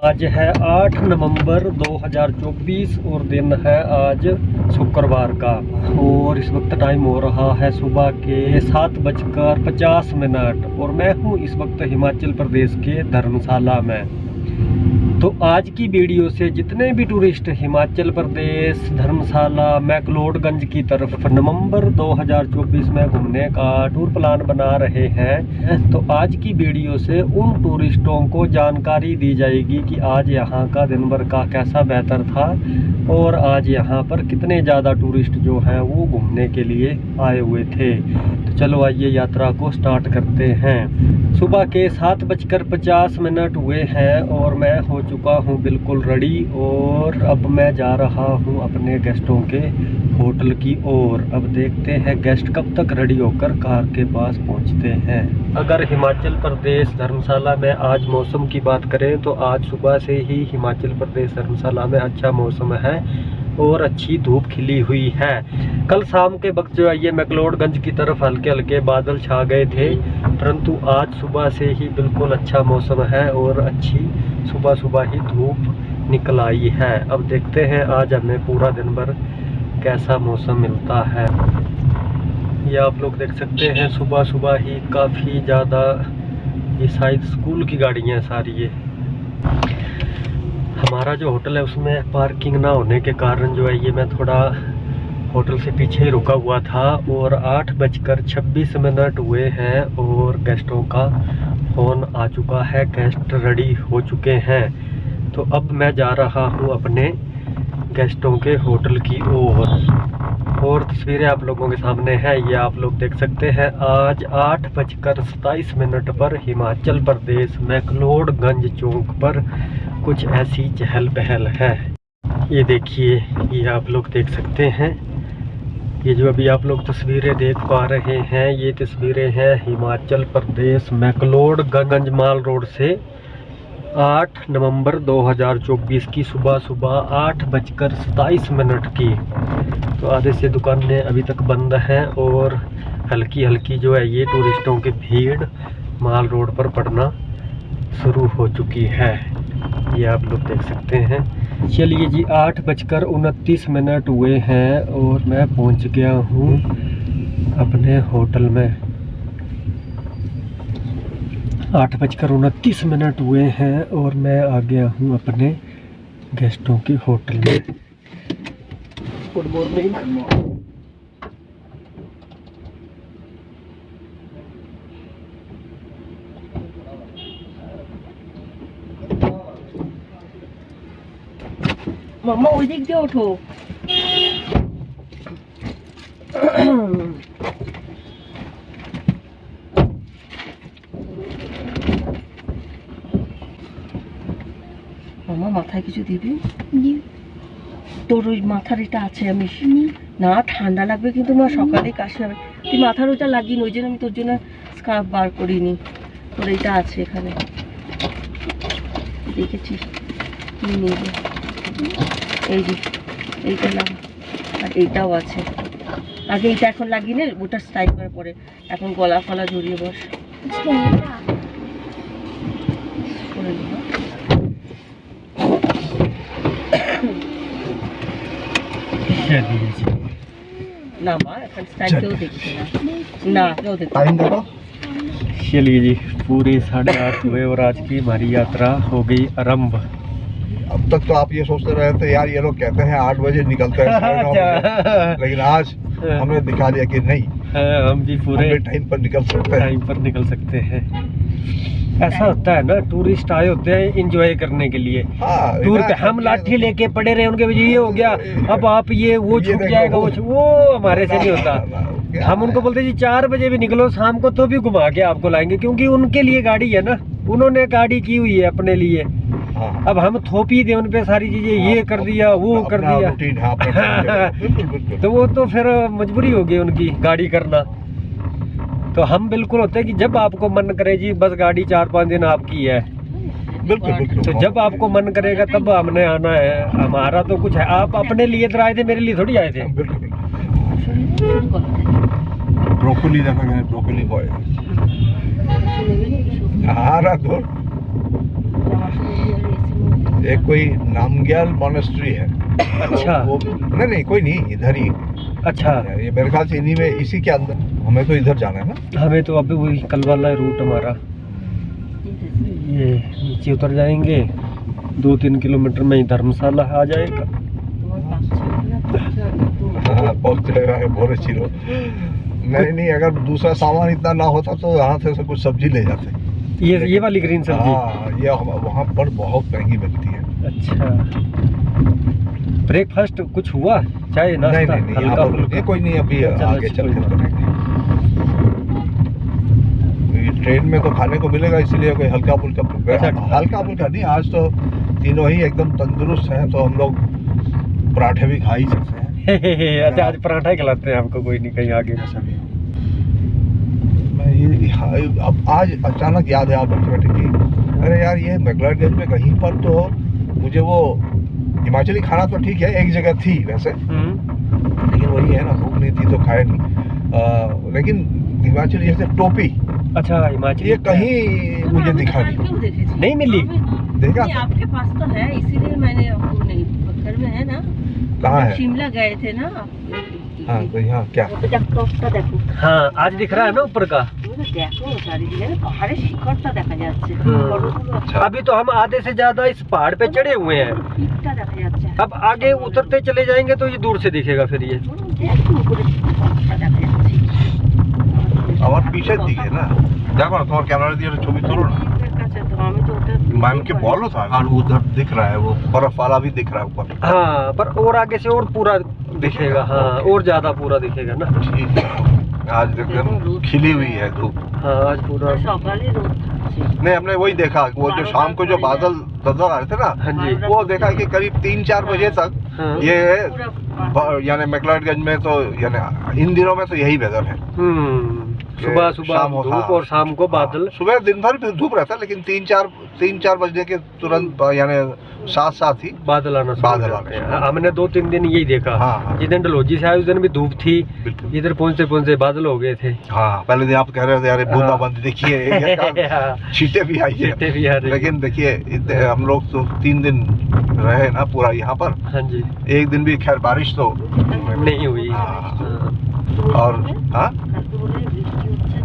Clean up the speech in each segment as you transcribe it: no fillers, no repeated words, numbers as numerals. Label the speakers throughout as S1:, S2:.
S1: आज है 8 नवंबर 2024 और दिन है आज शुक्रवार का। और इस वक्त टाइम हो रहा है सुबह के 7:50 और मैं हूँ इस वक्त हिमाचल प्रदेश के धर्मशाला में। तो आज की वीडियो से जितने भी टूरिस्ट हिमाचल प्रदेश धर्मशाला मैक्लोडगंज की तरफ नवंबर 2024 में घूमने का टूर प्लान बना रहे हैं, तो आज की वीडियो से उन टूरिस्टों को जानकारी दी जाएगी कि आज यहाँ का दिन भर का कैसा बेहतर था और आज यहाँ पर कितने ज़्यादा टूरिस्ट जो हैं वो घूमने के लिए आए हुए थे। तो चलो आइए यात्रा को स्टार्ट करते हैं। सुबह के 7:50 हुए हैं और मैं हो चुका हूँ बिल्कुल रेडी और अब मैं जा रहा हूँ अपने गेस्टों के होटल की ओर। अब देखते हैं गेस्ट कब तक रेडी होकर कार के पास पहुँचते हैं। अगर हिमाचल प्रदेश धर्मशाला में आज मौसम की बात करें तो आज सुबह से ही हिमाचल प्रदेश धर्मशाला में अच्छा मौसम है और अच्छी धूप खिली हुई है। कल शाम के वक्त जो है ये मैक्लोडगंज की तरफ हल्के हल्के बादल छा गए थे, परंतु आज सुबह से ही बिल्कुल अच्छा मौसम है और अच्छी सुबह सुबह ही धूप निकल आई है। अब देखते हैं आज हमें पूरा दिन भर कैसा मौसम मिलता है। ये आप लोग देख सकते हैं सुबह सुबह ही काफ़ी ज़्यादा ये शायद स्कूल की गाड़ियाँ हैं सारी। ये हमारा जो होटल है उसमें पार्किंग ना होने के कारण जो है ये मैं थोड़ा होटल से पीछे ही रुका हुआ था और 8:26 हुए हैं और गेस्टों का फ़ोन आ चुका है, गेस्ट रेडी हो चुके हैं। तो अब मैं जा रहा हूँ अपने गेस्टों के होटल की ओर और तस्वीरें आप लोगों के सामने हैं, ये आप लोग देख सकते हैं। आज 8:27 पर हिमाचल प्रदेश मैक्लोडगंज चौक पर कुछ ऐसी चहल पहल है। ये देखिए, ये आप लोग देख सकते हैं। ये जो अभी आप लोग तस्वीरें देख पा रहे हैं ये तस्वीरें हैं हिमाचल प्रदेश मैक्लोडगंज माल रोड से 8 नवंबर 2024 की सुबह सुबह 8:27 की। तो आधे से दुकानें अभी तक बंद हैं और हल्की हल्की जो है ये टूरिस्टों की भीड़ माल रोड पर पड़ना शुरू हो चुकी है, ये आप लोग देख सकते हैं। चलिए जी, 8:29 हुए हैं और मैं पहुंच गया हूं अपने होटल में। 8:29 हुए हैं और मैं आ गया हूं अपने गेस्टों के होटल में। Good morning.
S2: মাম্মা ওই দিক দিয়ে ওঠো। মাম্মা মাথায় কিছু দিবি? তোর ওই মাথার এটা আছে আমি না, ঠান্ডা লাগবে কিন্তু মা সকালে কাশি হবে। তুই মাথার ওইটা লাগিয়ে ওই জন্য আমি তোর জন্য স্কার্ফ বার করিনি। তোর এইটা আছে এখানে, দেখেছিস? নিয়ে নে, এই যে এইটা লাগা আর এইটাও আছে। আগে এইটা এখন লাগিয়ে নে, ওটা স্টাইল করার পরে এখন গলা ফলা জড়িয়ে বস করে নেব। না মা এখন স্টাইল কেউ দেখছে না, কেউ দেখছে।
S1: चलिए जी, पूरे 8:30 हुए और आज की हमारी यात्रा हो गई आरंभ।
S3: अब तक तो आप ये सोचते रहे थे यार ये लोग कहते हैं 8 बजे निकलते हैं 9:30 बजे, लेकिन आज हमने दिखा दिया कि नहीं,
S1: हम भी पूरे
S3: टाइम पर निकल सकते हैं।
S1: टाइम पर निकल सकते हैं। ऐसा होता है ना, टूरिस्ट आए होते हैं एंजॉय करने के लिए। टूर पे हम लाठी लेके पड़े रहे उनके वजह ये हो गया, अब आप ये वो छूट जाएगा वो हमारे से नहीं होता। हम उनको बोलते जी 4 बजे भी निकलो शाम को तो भी घुमा के आपको लाएंगे, क्योंकि उनके लिए गाड़ी है ना, उन्होंने गाड़ी की हुई है अपने लिए। अब हम थोपी दे उन पे सारी चीजें, ये कर दिया वो कर दिया तो वो तो फिर मजबूरी हो गई उनकी गाड़ी करना। तो हम बिल्कुल होते हैं कि जब आपको मन करे जी बस गाड़ी 4-5 दिन आपकी है,
S3: बिल्कुल।
S1: तो जब आपको मन करेगा तब हमने आना है। हमारा तो कुछ है, आप अपने लिए तो आए थे, मेरे लिए थोड़ी आए थे।
S3: ब्रोकोली देखा गया, ब्रोकोली बॉय हाँ रख दो। एक कोई नामग्याल मॉनेस्ट्री है।
S1: अच्छा।
S3: वो नहीं कोई नहीं, इधर ही।
S1: अच्छा,
S3: ये मेरे ख्याल से इन्हीं में, इसी के अंदर। हमें तो इधर जाना है ना।
S1: हमें तो अभी वही कल वाला रूट हमारा, ये नीचे उतर जाएंगे 2-3 किलोमीटर में ही धर्मशाला आ जाएगा।
S3: हाँ, पहुंच जाएगा, बहुत अच्छी लो। नहीं, अगर दूसरा सामान इतना ना होता तो यहाँ से कुछ सब्जी ले जाते।
S1: ये वाली ग्रीन सब्जी।
S3: हाँ, ये वहाँ पर बहुत महंगी मिलती है।
S1: अच्छा, ब्रेकफास्ट कुछ हुआ, चाय नाश्ता?
S3: नहीं,
S1: हल्का
S3: ये कोई नहीं, अभी
S1: चलो,
S3: आगे
S1: अच्छी
S3: चल
S1: कोई
S3: के
S1: बात
S3: करेंगे। ट्रेन में तो खाने को मिलेगा, इसलिए कोई हल्का फुल्का नहीं। आज तो तीनों ही एकदम तंदुरुस्त हैं, तो हम लोग पराठे भी खा ही सकते हैं।
S1: अच्छा, आज पराठा खिलाते हैं आपको, कोई नहीं, कहीं आगे
S3: जैसा भी। अब आज अचानक याद है आप बैठे कि अरे यार, ये मैक्लोडगंज में कहीं पर तो मुझे वो हिमाचली खाना तो ठीक है, एक जगह थी वैसे, लेकिन वही है ना, भूख नहीं थी तो खाया नहीं। लेकिन हिमाचली जैसे टोपी,
S1: अच्छा हिमाचली,
S3: ये कहीं मुझे दिखा नहीं।
S1: नहीं मिली।
S3: देखा
S2: नहीं, आपके पास तो है, इसीलिए मैंने आपको नहीं, पत्थर में है ना।
S3: कहाँ है?
S2: शिमला गए थे ना।
S3: हाँ, तो यहाँ क्या?
S2: देखो,
S1: हाँ, आज दिख रहा है ना ऊपर का।
S2: देखो चारिदिके ना पहाड़े शिखरটা দেখা যাচ্ছে।
S3: अच्छा।
S1: अभी तो हम आधे से ज्यादा इस पहाड़ पे चढ़े हुए हैं,
S2: পিকটা দেখা যাচ্ছে।
S1: अब आगे उतरते चले जाएंगे तो ये दूर से दिखेगा फिर ये।
S2: দেখো উপরে শিখরটা দেখা যাচ্ছে।
S3: আমার পিছের দিকে না, দেখো না, তোমার ক্যামেরা দিয়ে একটা ছবি তোলো না।
S2: अच्छा, तो हमें तो उधर
S3: मैम के बोलो था, और उधर दिख रहा है, वो बर्फ वाला भी दिख रहा है ऊपर।
S1: हाँ, पर और आगे से और पूरा दिखेगा। हाँ, और ज्यादा पूरा दिखेगा ना।
S3: ठीक है, आज एकदम खिली हुई है धूप।
S1: हाँ, आज पूरा।
S2: सकाले रोड था।
S3: नहीं, हमने वही देखा, वो जो शाम को जो बादल नजर आ रहे थे ना,
S1: हाँ जी।
S3: वो देखा कि करीब 3-4 बजे तक
S1: हाँ।
S3: ये
S2: पूरा
S3: यानी मैक्लोडगंज में तो यानी इन दिनों में तो यही वेदर है।
S1: सुबह सुबह
S3: शाम हो,
S1: धूप
S3: हाँ।
S1: और शाम को बादल।
S3: सुबह दिन भर भी धूप रहता है, लेकिन 3-4 बजने के तुरंत यानी साथ ही
S1: बादल आना शुरू
S3: बादल
S1: हो
S3: आना
S1: जाते हैं।
S3: शुरू।
S1: हमने 2-3 दिन यही देखा।
S3: हाँ।
S1: जिस दिन डलहौजी से आए उस दिन भी धूप थी,
S3: बिल्कुल।
S1: इधर पहुंचते बादल हो गए थे।
S3: हाँ, पहले दिन आप कह रहे थे अरे बूंदाबांदी देखिए,
S1: हाँ।
S3: छींटे भी आई है,
S1: छींटे भी आ रही।
S3: लेकिन देखिए हम लोग तो 3 दिन रहे ना पूरा यहाँ पर,
S1: हाँ जी,
S3: एक दिन भी खैर बारिश तो
S1: नहीं हुई।
S3: हाँ।
S1: हाँ।
S3: और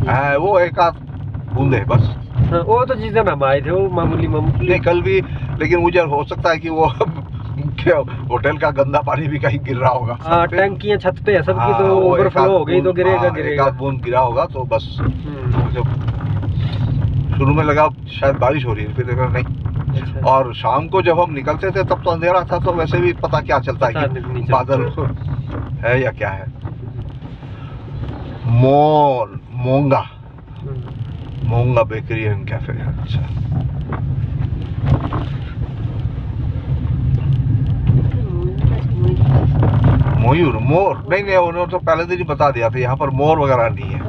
S3: हाँ, वो एक आध बूंदे बस।
S1: हाँ, वो तो जिस दिन हम आए थे वो मामूली
S3: नहीं, कल भी, लेकिन मुझे हो सकता है कि वो क्या होटल का गंदा पानी भी कहीं गिर रहा होगा।
S1: हाँ, टंकियां छत पे है सबकी,
S3: हाँ,
S1: तो
S3: वो
S1: ओवरफ्लो
S3: एक आध
S1: हो गई तो
S3: बूंद-
S1: गिरेगा
S3: हाँ, एक
S1: गिरेगा।
S3: आध बूंद गिरा होगा तो बस। जब शुरू में लगा शायद बारिश हो रही है, फिर देखा नहीं।
S1: अच्छा।
S3: और शाम को जब हम निकलते थे तब तो अंधेरा था, तो वैसे भी पता क्या चलता है
S1: पता
S3: कि
S1: नहीं चलता।
S3: बादल है या क्या है। मोंगा बेकरी एंड कैफे है। अच्छा, मोर नहीं, उन्होंने तो पहले दिन ही बता दिया था, यहाँ पर मोर वगैरह नहीं है।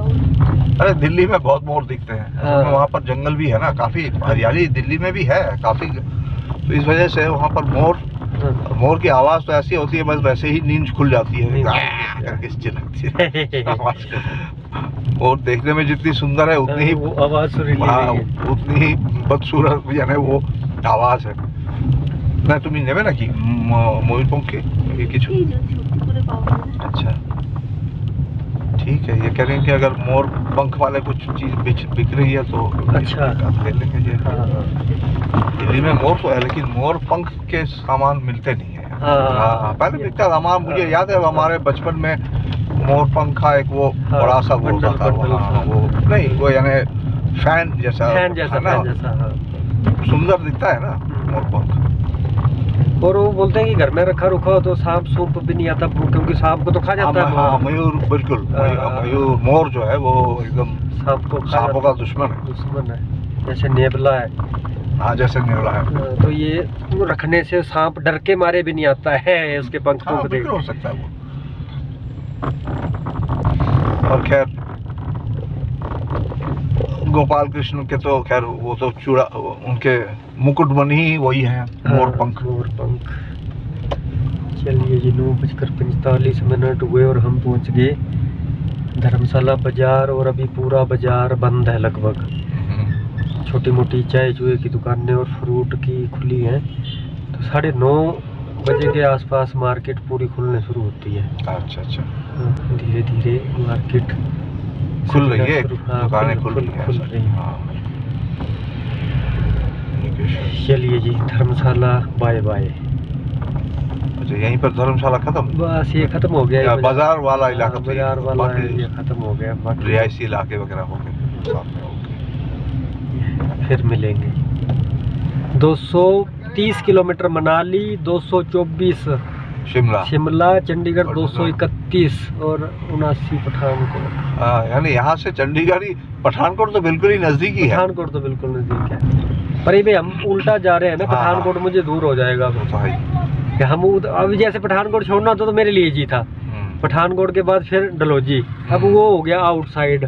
S3: अरे दिल्ली में बहुत मोर दिखते हैं।
S1: हाँ।
S3: वहाँ पर जंगल भी है ना, काफी हरियाली दिल्ली में भी है काफी, तो इस वजह से वहाँ पर मोर की आवाज तो ऐसी होती है, बस वैसे ही नींद खुल जाती है, करके चिल्लाती है आवाज। मोर देखने में जितनी सुंदर है उतनी ही
S1: वो आवाज सुरीली
S3: हाँ,
S1: नहीं है।
S3: उतनी ही बदसूरत यानी वो आवाज है ना। तुम नेबे ना कि मयूरपंखी ये किछु? अच्छा, ठीक है। ये कह रहे हैं कि अगर मोर पंख वाले कुछ चीज बिक रही है तो
S1: अच्छा
S3: ले लेंगे। ये दिल्ली में मोर तो है, लेकिन मोर पंख के सामान मिलते नहीं है। हाँ, पहले बिकता था। हमारा मुझे याद है हमारे बचपन में मोर पंख का एक वो
S1: हाँ,
S3: बड़ा सा वो
S1: बंडल-
S3: होता था।
S1: बंडल
S3: हाँ,
S1: सा।
S3: वो नहीं, वो यानी फैन जैसा
S1: फैन जैसा,
S3: है ना,
S1: फैन जैसा। हाँ।
S3: सुंदर दिखता है ना मोर पंख।
S1: और वो बोलते हैं कि घर में रखा रुखा हो तो सांप सूप भी नहीं आता, क्योंकि सांप को तो खा जाता है।
S3: हाँ, मयूर बिल्कुल, मयूर मोर जो है वो एकदम
S1: सांप को
S3: सांपों का दुश्मन है।
S1: दुश्मन है, जैसे नेवला है।
S3: हाँ, जैसे नेवला है।
S1: तो ये रखने से सांप डर के मारे भी नहीं आता है उसके पंख
S3: हाँ,
S1: को देख।
S3: बिल्कुल हो सकता है वो। और खैर गोपाल कृष्ण के तो खैर वो तो चूड़ा, उनके मुकुटमणि ही वही है, मोर पंख।
S1: मोर पंख। चलिए जी, 9:45 हुए और हम पहुंच गए धर्मशाला बाजार, और अभी पूरा बाजार बंद है लगभग। छोटी मोटी चाय चूहे की दुकानें और फ्रूट की खुली हैं, 9:30 बजे के आसपास मार्केट पूरी खुलने शुरू होती है।
S3: अच्छा अच्छा,
S1: धीरे धीरे मार्केट
S3: खुल रही है,
S1: हाँ,
S3: दुकानें खुल रही हैं।
S1: हैं।
S3: हाँ।
S1: चलिए जी, धर्मशाला बाय बाय।
S3: अच्छा, यहीं पर धर्मशाला खत्म?
S1: बस ये खत्म हो गया,
S3: बाजार वाला इलाका,
S1: बाजार वाला ये खत्म हो गया, बाकी
S3: रिहायशी इलाके वगैरह हो गए साथ में।
S1: फिर मिलेंगे। 230 किलोमीटर मनाली, 224 शिमला, चंडीगढ़ 231 और 79 पठानकोट।
S3: यानी यहाँ से चंडीगढ़ ही, पठानकोट तो बिल्कुल ही नजदीक ही है।
S1: पठानकोट तो बिल्कुल नजदीक है, पर ये हम उल्टा जा रहे हैं ना। पठानकोट मुझे दूर हो जाएगा। हम अभी जैसे पठानकोट छोड़ना तो मेरे लिए जी था, पठानकोट के बाद फिर डलहौजी, अब वो हो गया आउटसाइड।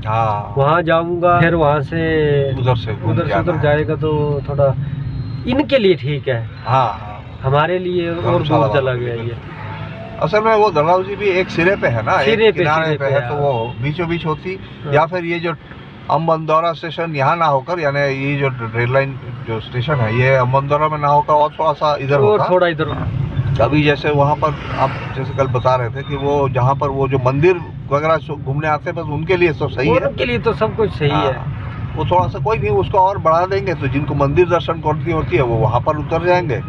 S1: वहाँ जाऊंगा, फिर वहाँ से उधर जाएगा तो थोड़ा इनके लिए ठीक है। हमारे लिए और दूर चला गया ये।
S3: असल में वो डलहौजी भी एक सिरे पे है ना,
S1: सिरे
S3: एक किनारे पे है, तो वो बीचों बीच होती, या फिर ये जो अम्बंदौरा स्टेशन यहाँ ना होकर, यानी ये जो रेल लाइन जो स्टेशन है ये अम्बंदौरा में ना होकर और थोड़ा सा इधर होता,
S1: थोड़ा इधर।
S3: अभी जैसे वहाँ पर आप जैसे कल बता रहे थे कि वो जहाँ पर वो जो मंदिर वगैरह घूमने आते हैं, बस उनके लिए तो सही है,
S1: उनके लिए तो सब कुछ सही है।
S3: वो थोड़ा सा कोई नहीं, उसको और बढ़ा देंगे तो जिनको मंदिर दर्शन करनी होती है वो वहाँ पर उतर जाएंगे।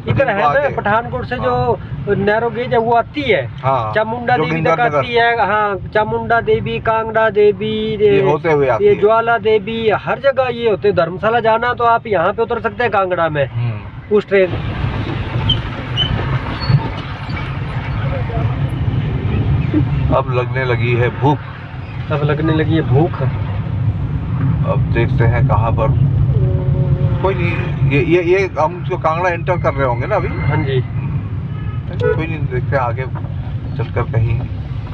S1: इधर है ना, पठानकोट से जो नैरो गेज है वो आती है, चामुंडा देवी तक आती है। हाँ, चामुंडा देवी, कांगड़ा देवी,
S3: ये होते हुए आती
S1: ये ज्वाला देवी, हर जगह ये होते। धर्मशाला जाना तो आप यहाँ पे उतर सकते हैं कांगड़ा में उस ट्रेन।
S3: अब लगने लगी है भूख, अब देखते हैं कहाँ पर। कोई नहीं, ये हम जो कांगड़ा एंटर कर रहे होंगे ना अभी।
S1: हाँ जी,
S3: कोई नहीं, देखते हैं आगे चलकर कहीं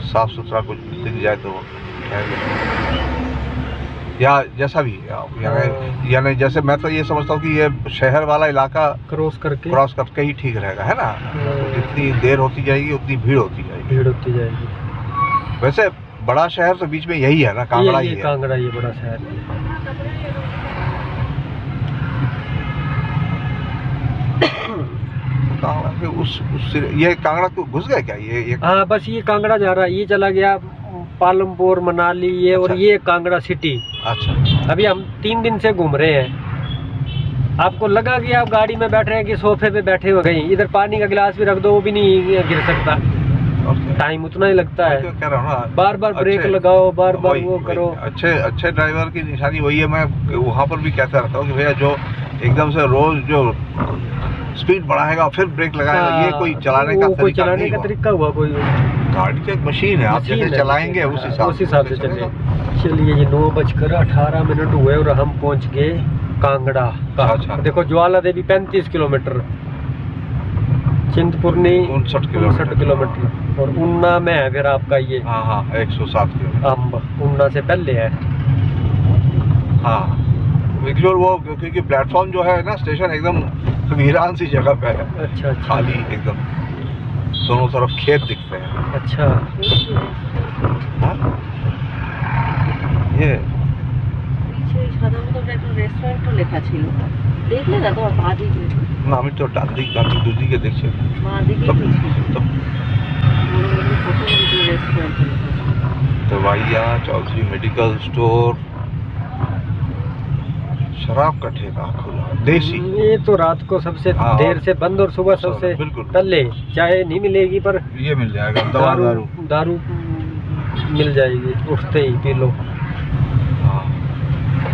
S3: साफ सुथरा कुछ दिख जाए तो, या जैसा भी, यानी जैसे मैं तो ये समझता हूँ कि ये शहर वाला इलाका क्रॉस करके ही ठीक रहेगा, है ना। जितनी देर होती जाएगी उतनी भीड़ होती जाएगी। वैसे बड़ा शहर तो बीच में यही है ना, कांगड़ा ही है।
S1: कांगड़ा ये बड़ा शहर है।
S3: कांगड़ा के ये कांगड़ा को घुस गया क्या ये?
S1: हाँ, बस ये कांगड़ा जा रहा है, ये चला गया पालमपुर, मनाली, ये और ये कांगड़ा सिटी।
S3: अच्छा,
S1: अभी हम 3 दिन से घूम रहे हैं। आपको लगा कि आप गाड़ी में बैठ रहे हैं कि सोफे पे बैठे हो गए, इधर पानी का गिलास भी रख दो वो भी नहीं गिर सकता। टाइम उतना ही लगता है।
S3: कह रहा हूँ ना,
S1: बार बार ब्रेक लगाओ, बार बार वो करो।
S3: अच्छे ड्राइवर की निशानी वही है। मैं वहाँ पर भी कहता रहता हूँ कि भैया जो एकदम से रोज जो स्पीड बढ़ाएगा फिर ब्रेक लगाएगा, ये कोई चलाने का
S1: तरीका हुआ? कोई
S3: गाड़ी की एक मशीन है, आप जैसे चलाएंगे उस हिसाब से चलेगा।
S1: चलिए, ये 9:18 हुए और हम पहुँच गए कांगड़ा।
S3: अच्छा,
S1: देखो, ज्वाला देवी 35 किलोमीटर, चिंतपूर्णी
S3: 59
S1: किलोमीटर, और उन्ना में है फिर आपका ये
S3: 107 किलोमीटर।
S1: अम्ब उन्ना से पहले है।
S3: विजुअल वो, क्योंकि प्लेटफॉर्म जो है ना, स्टेशन एकदम वीरान सी जगह पे है।
S1: अच्छा,
S3: खाली एकदम, दोनों तरफ खेत दिखते हैं।
S1: अच्छा,
S3: ये
S2: রেস্টুরেন্ট লেখা ছিল, দেখলে না তোমার পা দিকে
S3: না, আমি তো ডান দুদিকে দেখছি।
S2: পা দিকে
S3: दवाइयाँ, चौधरी मेडिकल स्टोर, शराब का ठेका खुला, देसी।
S1: ये तो रात को सबसे देर से बंद और सुबह सबसे पहले। चाय नहीं मिलेगी पर
S3: ये मिल जाएगा,
S1: दारू मिल जाएगी, उठते ही पी लो।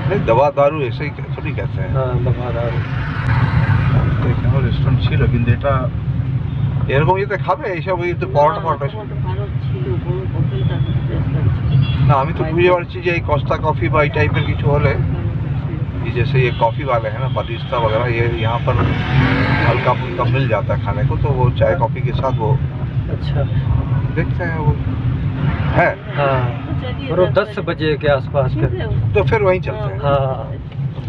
S3: नहीं, दवा दारू ऐसे ही थोड़ी कहते हैं।
S1: दवा दारू।
S3: রেস্টুরেন্ট ছিল কিন্তু এটা এরকম ইয়েতে খাবে এইসব, এই তো পরোটা না, আমি তো বুঝতে পারছি যে এই কস্তা কফি বা এই টাইপের কিছু হলে, जैसे ये कॉफ़ी वाले हैं ना, बारिस्ता वगैरह, ये यहाँ पर हल्का फुल्का मिल जाता है खाने को, तो वो चाय कॉफ़ी के साथ वो।
S1: अच्छा,
S3: देखते हैं वो है।
S1: और 10 बजे के आसपास
S3: तो फिर वहीं चलते हैं।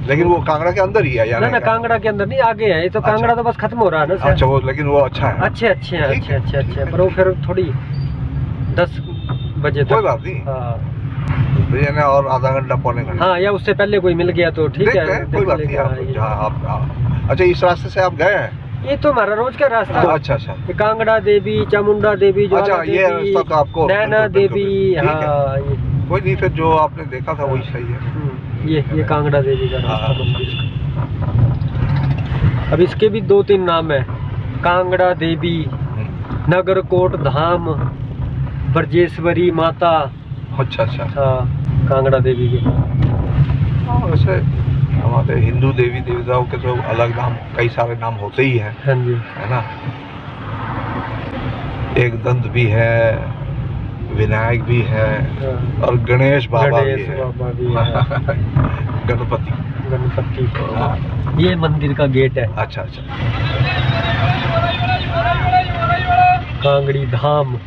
S3: लेकिन वो कांगड़ा के अंदर ही है या
S1: ना? कांगड़ा के अंदर नहीं, आगे है। ये तो कांगड़ा तो बस खत्म हो रहा है ना।
S3: अच्छा, वो लेकिन वो अच्छा है, अच्छे
S1: पर वो फिर थोड़ी 10 बजे तक।
S3: कोई बात नहीं, और आधा घंटा पौने घंटा,
S1: या उससे पहले कोई मिल गया तो ठीक है,
S3: कोई बात नहीं। आप अच्छा, इस रास्ते से आप गए हैं?
S1: ये तो हमारा रोज का रास्ता है।
S3: अच्छा अच्छा
S1: ये कांगड़ा देवी, चामुंडा देवी, ज्वाला
S3: अच्छा, ये
S1: देवी,
S3: रास्ता तो आपको
S1: नैना
S3: बिल्कुल,
S1: देवी,
S3: बिल्कुल, ठीक है।
S1: हाँ ये
S3: कोई नहीं, फिर जो आपने देखा था वही सही है।
S1: ये कांगड़ा देवी का रास्ता
S3: हाँ।
S1: मंदिर का। अब इसके भी 2-3 नाम है, कांगड़ा देवी, नगरकोट धाम, ब्रजेश्वरी माता।
S3: अच्छा अच्छा।
S1: हाँ कांगड़ा देवी के।
S3: हाँ, वैसे हमारे हिंदू देवी देवताओं के तो अलग नाम, कई सारे नाम होते ही हैं,
S1: हाँ जी,
S3: है ना। एक दंत भी है, विनायक भी है,
S1: हाँ।
S3: और गणेश बाबा भी
S1: गणेश
S3: है।
S1: बाबा भी है।
S3: गणपति।
S1: गणपति।
S3: हाँ।
S1: ये मंदिर का गेट है,
S3: अच्छा अच्छा।
S1: कांगड़ी धाम।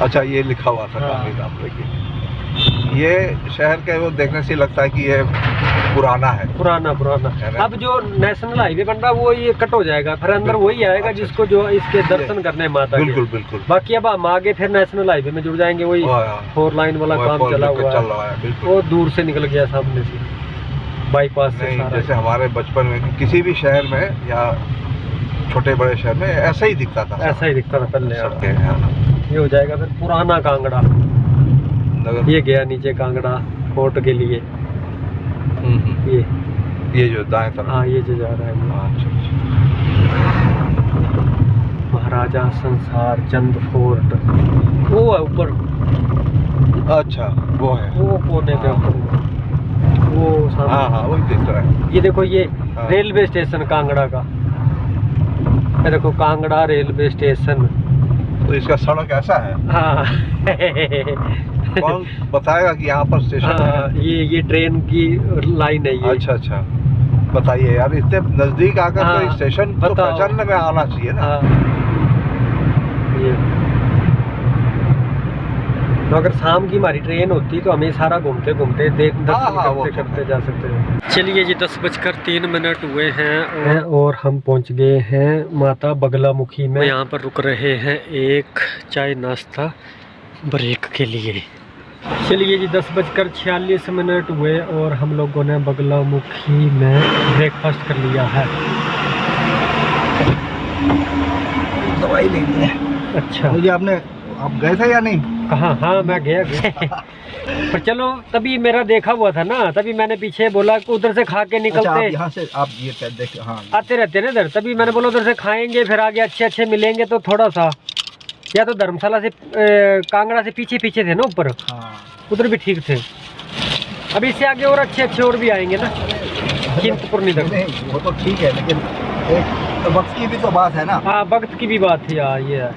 S3: अच्छा, ये लिखा हुआ था
S1: हाँ।
S3: कांगड़ी धाम, लेकिन ये शहर के वो देखने से लगता है कि ये पुराना है।
S1: पुराना
S3: है ना?
S1: अब जो नेशनल हाईवे बन रहा है वो ये कट हो जाएगा, फिर अंदर वही आएगा
S3: अच्छा,
S1: जिसको जो इसके दर्शन करने हैं माता के।
S3: बिल्कुल बिल्कुल।
S1: बाकी अब हम आगे फिर नेशनल हाईवे में जुड़ जाएंगे, वही 4 लाइन वाला
S3: वो
S1: काम
S3: फोर
S1: चला
S3: लेकर
S1: हुआ
S3: चल
S1: है,
S3: रहा है, बिल्कुल।
S1: वो दूर से निकल गया सामने से, बाईपास से
S3: नहीं,
S1: सारा।
S3: जैसे हमारे बचपन में किसी भी शहर में या छोटे बड़े शहर में ऐसा ही दिखता था।
S1: ऐसा ही दिखता था पहले।
S3: सबके यहाँ।
S1: ये हो जाएगा फिर पुराना कांगड़ा।
S3: नगर-
S1: ये गया नीचे कांगड़ा कोर्ट के लिए,
S3: ये जो दाएं तरफ।
S1: हाँ ये जो जा रहा है ये।
S3: अच्छा अच्छा।
S1: महाराजा संसार चंद फोर्ट, वो है ऊपर,
S3: अच्छा वो है।
S1: वो कोने पे ऊपर, वो सामने।
S3: हाँ हाँ, वही दिख रहा है।
S1: ये देखो ये
S3: हाँ।
S1: रेलवे स्टेशन कांगड़ा का, ये देखो कांगड़ा रेलवे स्टेशन।
S3: तो इसका सड़क ऐसा है,
S1: हाँ
S3: कौन बताएगा कि यहाँ पर स्टेशन
S1: हाँ,
S3: है?
S1: ये ट्रेन की लाइन है ये।
S3: अच्छा अच्छा, बताइए यार, इतने नजदीक आकर
S1: हाँ,
S3: तो स्टेशन तो
S1: बताओ।
S3: पहचानने में आना चाहिए ना।
S1: हाँ ये तो अगर शाम की हमारी ट्रेन होती तो हमें सारा घूमते घूमते दर्शन
S3: हाँ, वो
S1: करते
S3: तो
S1: करते
S3: है।
S1: जा सकते हैं। चलिए जी 10:03 हुए हैं और हम पहुंच गए हैं माता बगलामुखी में। यहाँ पर रुक रहे हैं एक चाय नाश्ता ब्रेक के लिए। चलिए जी 10:46 हुए और हम लोगों ने बगलामुखी में ब्रेकफास्ट कर लिया है।
S3: दवाई लेनी है।
S1: अच्छा,
S3: मुझे आपने, आप गए थे या नहीं?
S1: कहाँ? हाँ मैं गया पर चलो तभी मेरा देखा हुआ था ना, तभी मैंने पीछे बोला कि उधर से खा के निकलते।
S3: अच्छा, आप यहाँ से आप ये देख, हाँ
S1: आते रहते हैं ना इधर, तभी मैंने बोला उधर से खाएंगे, फिर आगे अच्छे अच्छे मिलेंगे तो थोड़ा सा, या तो धर्मशाला से कांगड़ा से पीछे पीछे थे ना ऊपर,
S3: हाँ।
S1: उधर भी ठीक थे। अभी इससे आगे और अच्छे अच्छे और भी आएंगे ना चिंतपूर्णी तक।
S3: नहीं, वो तो ठीक है, लेकिन एक वक्त की भी तो बात है ना।
S1: हाँ वक्त की भी बात थी यार, ये है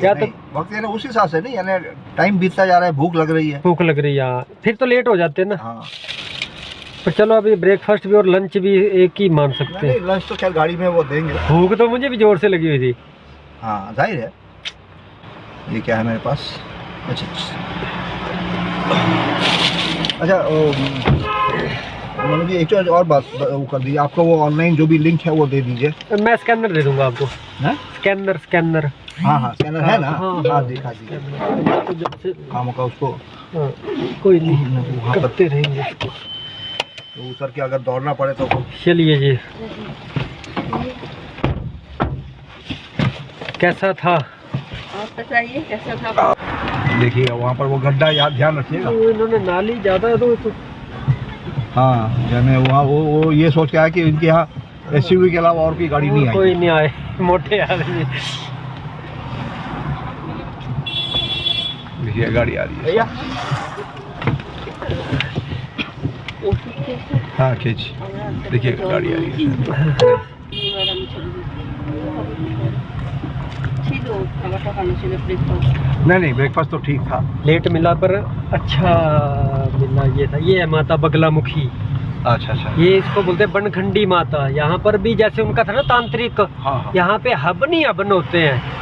S1: या तो
S3: वक्त यानी उस हिसाब से नहीं, यानी टाइम बीतता जा रहा है, भूख लग रही है।
S1: भूख लग रही है यार, फिर तो लेट हो जाते हैं ना।
S3: हाँ,
S1: पर चलो अभी ब्रेकफास्ट भी और लंच भी एक ही मान सकते हैं।
S3: नहीं, लंच तो खैर गाड़ी में वो देंगे।
S1: भूख तो मुझे भी जोर से लगी हुई थी।
S3: हाँ जाहिर है। ये क्या है मेरे पास? अच्छा अच्छा, मतलब एक चीज़ और बात वो कर दीजिए, आपका वो ऑनलाइन जो भी लिंक है वो दे दीजिए।
S1: मैं स्कैनर दे दूंगा आपको।
S3: हैं?
S1: स्कैनर
S3: हाँ हाँ, स्कैनर है ना?
S1: हाँ,
S3: हाँ दिखा दीजिए।
S1: तो जब से
S3: काम का उसको
S1: हाँ, कोई नहीं
S3: वहाँ पर
S1: करते रहेंगे इसको।
S3: तो उतर के अगर दौड़ना पड़े तो
S1: चलिए जी, कैसा था?
S2: आप बताइए कैसा था?
S3: देखिए वहाँ पर वो गड्ढा, याद ध्यान रखिएगा।
S1: तो इन्होंने नाली ज़्यादा तो
S3: हाँ, यानी वहाँ वो ये सोच के आया कि इनके यहाँ एसयूवी के अलावा और कोई गाड़ी नहीं आई।
S1: कोई नहीं आए, मोटे आदमी।
S3: देखिए गाड़ी आ रही है
S1: भैया
S3: हाँ, खींच, देखिए गाड़ी आ रही है। नहीं ब्रेकफास्ट तो ठीक था।
S1: लेट मिला पर अच्छा मिला। ये था, ये है माता बगलामुखी।
S3: अच्छा अच्छा।
S1: ये इसको बोलते हैं बनखंडी माता। यहाँ पर भी जैसे उनका था ना तांत्रिक,
S3: हाँ
S1: यहाँ पे हवन ही हवन होते हैं।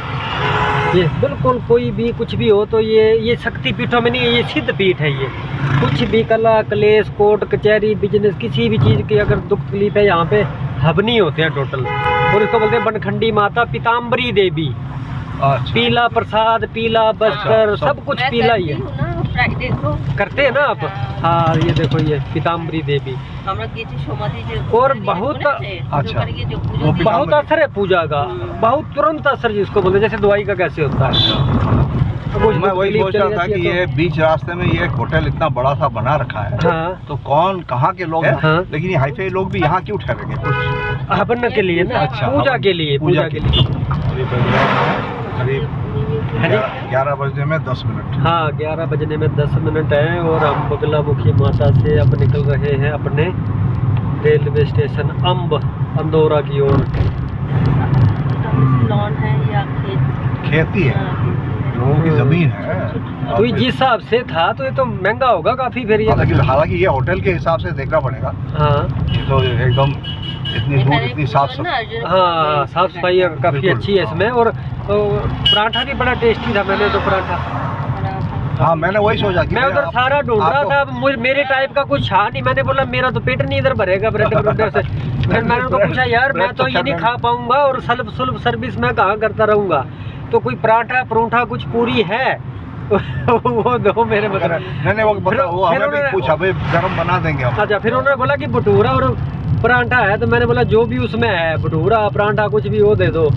S1: ये बिल्कुल कोई भी कुछ भी हो तो ये शक्ति पीठों में नहीं है, ये सिद्ध पीठ है। ये कुछ भी कला क्लेश कोर्ट कचहरी बिजनेस किसी भी चीज़ की अगर दुख तकलीफ है, यहाँ पे हवनी होते हैं टोटल। और इसको बोलते हैं बनखंडी माता पीताम्बरी देवी।
S3: अच्छा।
S1: पीला प्रसाद, पीला बस्तर, सब कुछ पीला ही है।
S2: फ्राइडे को
S1: करते हैं ना आप? हाँ ये देखो ये पीताम्बरी देवी
S2: আমরা গেছি সমাধি যে
S1: और बहुत
S3: अच्छा। वो
S1: बहुत असर है पूजा का, बहुत तुरंत असर जिसको बोलते हैं, जैसे दवाई का कैसे होता है। अब वो
S3: मैं वही
S1: तकलीफ
S3: सोच
S1: चली
S3: रहा था
S1: जाती
S3: कि
S1: है
S3: ये बीच रास्ते में ये एक होटल इतना बड़ा सा बना रखा है,
S1: हाँ।
S3: तो कौन कहाँ के लोग हैं?
S1: हाँ।
S3: लेकिन ये हाईफाई लोग भी यहाँ क्यों ठहरेंगे? कुछ
S1: तो हवन के लिए ना,
S3: अच्छा,
S1: पूजा
S3: हवन,
S1: के लिए, पूजा के लिए।
S3: अभी बज रहे हैं करीब
S1: है जी?
S3: 11 बजने में 10 मिनट।
S1: हाँ 11 बजने में 10 मिनट हैं और हम बगलामुखी माता से अब निकल रहे हैं अपने रेलवे स्टेशन अंदौरा की ओर।
S2: लॉन है या
S3: खेती है, लोगों की जमीन है।
S1: तो ये जिस हिसाब से था तो ये तो महंगा होगा काफी फिर ये।
S3: हालांकि ये होटल के हिसाब से देखना पड़ेगा,
S1: हाँ
S3: ये तो एकदम इतनी दूर इतनी साफ सफाई।
S1: हाँ साफ सफाई काफी अच्छी है इसमें। और पराठा भी बड़ा टेस्टी था, मैंने तो पराठा,
S3: हाँ मैंने वही सोचा कि
S1: मैं उधर सारा ढूंढ रहा था, मेरे टाइप का कुछ था नहीं। मैंने बोला मेरा तो पेट नहीं इधर भरेगा ब्रेड ब्रेड से। फिर मैंने उनको पूछा यार मैं तो ये नहीं खा पाऊंगा और सुलभ सर्विस मैं कहाँ करता रहूंगा, तो कोई पराठा परोठा कुछ पूरी है वो दो मेरे मतलब।
S3: नहीं वो हमें भी पूछा भाई गरम बना देंगे हम।
S1: अच्छा फिर उन्होंने बोला कि भटूरा और पराठा है, तो मैंने बोला जो भी उसमें है भटूरा पराठा कुछ भी वो दे दो।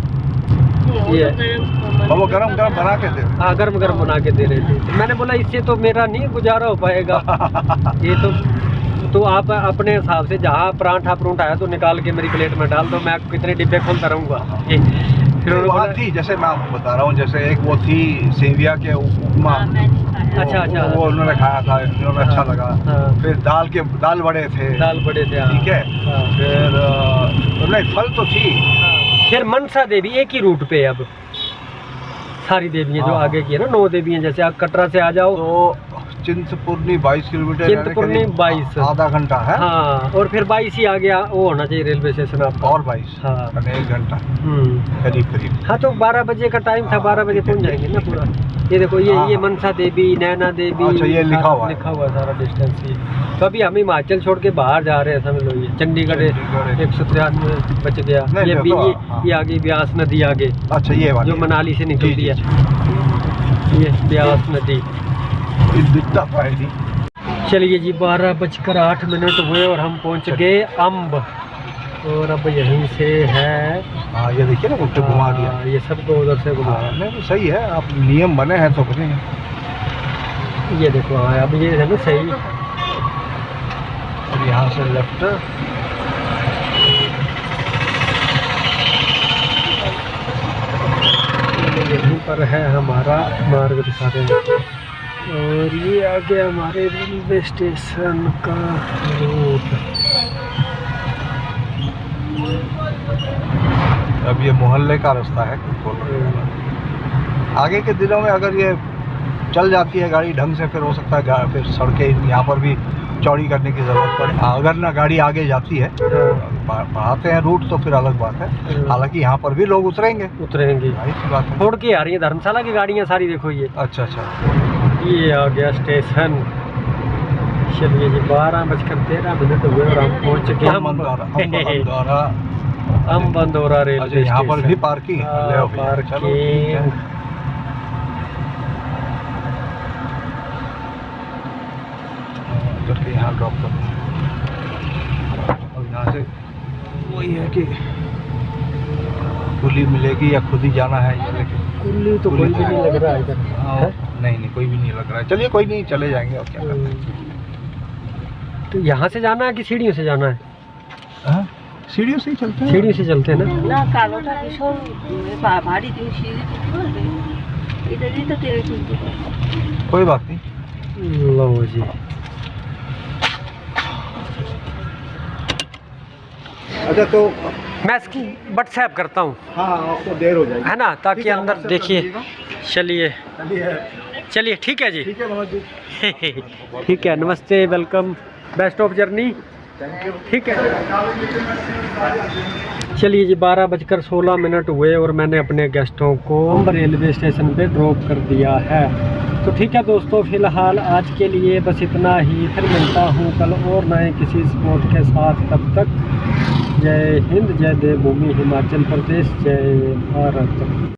S1: ये
S3: वो गरम बना के दे।
S1: हाँ गरम बना के दे रहे थे। तो मैंने बोला इससे तो मेरा नहीं गुजारा हो पाएगा। ये तो आप अपने हिसाब से जहाँ पराठा परोठा है तो निकाल के मेरी प्लेट में डाल दो, मैं कितने डिब्बे खोलता रहूँगा। फिर
S3: वहाँ थी, जैसे मैं आपको बता रहा हूँ, जैसे एक वो थी सेविया के उपमा,
S1: अच्छा
S3: वो उन्होंने खाया था, उन्होंने अच्छा लगा।
S1: हाँ।
S3: फिर दाल बड़े थे,
S1: हाँ।
S3: ठीक है।
S1: हाँ।
S3: फिर नहीं फल तो थी।
S1: फिर मनसा देवी एक ही रूट पे है अब, सारी देवियाँ जो
S3: हाँ।
S1: आगे की है ना 9 देवियाँ, जैसे आप कटरा से आ जाओ
S3: तो चिंतपूर्णी 22 किलोमीटर,
S1: चिंतपूर्णी 22
S3: आधा घंटा है।
S1: हाँ और फिर 22 ही आ गया, वो होना चाहिए रेलवे स्टेशन आपका।
S3: और 22
S1: हाँ
S3: 1 घंटा करीब।
S1: हाँ तो 12 बजे का टाइम था, 12 बजे पहुंच जाएंगे ना पूरा। ये देखो ये मनसा देवी, नैना देवी,
S3: अच्छा ये लिखा हुआ
S1: है सारा डिस्टेंस ये। तो अभी हम हिमाचल छोड़ के बाहर जा रहे हैं, समझ लो। ये चंडीगढ़ 193 बच गया। ये आगे ब्यास नदी आगे,
S3: अच्छा ये
S1: जो मनाली से निकलती है, ये ब्यास नदी। चलिए जी 12:08 हुए और हम पहुंच गए अम्ब, और अब यहीं से है।
S3: हाँ ये देखिए ना उल्टे घुमा दिया,
S1: ये सबको उधर से घुमाया।
S3: नहीं सही है, आप नियम बने हैं तो करेंगे।
S1: ये देखो हाँ अब ये है ना सही,
S3: और यहाँ से लेफ्ट।
S1: यहीं पर है हमारा मार्ग दिखा देंगे। और ये आ गया हमारे रेलवे स्टेशन का रूट।
S3: अब ये मोहल्ले का रास्ता है। आगे के दिनों में अगर ये चल जाती है गाड़ी ढंग से, फिर हो सकता है फिर सड़कें यहाँ पर भी चौड़ी करने की ज़रूरत पड़े। अगर ना गाड़ी आगे जाती है, बढ़ाते हैं रूट तो फिर अलग बात है। हालांकि यहाँ पर भी लोग उतरेंगे
S1: सी बात है। छोड़ के आ रही है धर्मशाला की गाड़ियाँ सारी, देखो ये।
S3: अच्छा
S1: ये आ गया स्टेशन। चलिए जी 12:13 हुए और हम पहुँच गए अंदौरा रेलवे स्टेशन।
S3: यहाँ पर भी पार्किंग यहाँ ड्रॉप कर। और यहाँ से वही है कि कुल्ली मिलेगी या खुद ही जाना है ये, लेकिन
S1: कुल्ली तो कोई भी नहीं लग रहा है इधर।
S3: नहीं कोई भी नहीं लग रहा है। चलिए कोई नहीं, चले जाएंगे और क्या करते हैं।
S1: तो यहाँ से जाना है कि सीढ़ियों से जाना है?
S3: सीढ़ियों से ही चलते हैं।
S1: सीढ़ी से चलते हैं ना।
S3: कोई बात नहीं।
S1: लो जी
S3: अच्छा तो
S1: मैं व्हाट्सएप करता हूँ।
S3: हाँ आपको देर हो जाएगी
S1: है ना, ताकि अंदर देखिए। चलिए ठीक है जी।
S3: ठीक है मनोज जी।
S1: ठीक है, नमस्ते, वेलकम, बेस्ट ऑफ जर्नी। ठीक है। चलिए जी 12:16 हुए और मैंने अपने गेस्टों को रेलवे स्टेशन पे ड्रॉप कर दिया है। तो ठीक है दोस्तों, फ़िलहाल आज के लिए बस इतना ही। फिर मिलता हूँ कल और नए किसी स्पॉट के साथ। तब तक जय हिंद, जय देवभूमि हिमाचल प्रदेश, जय भारत।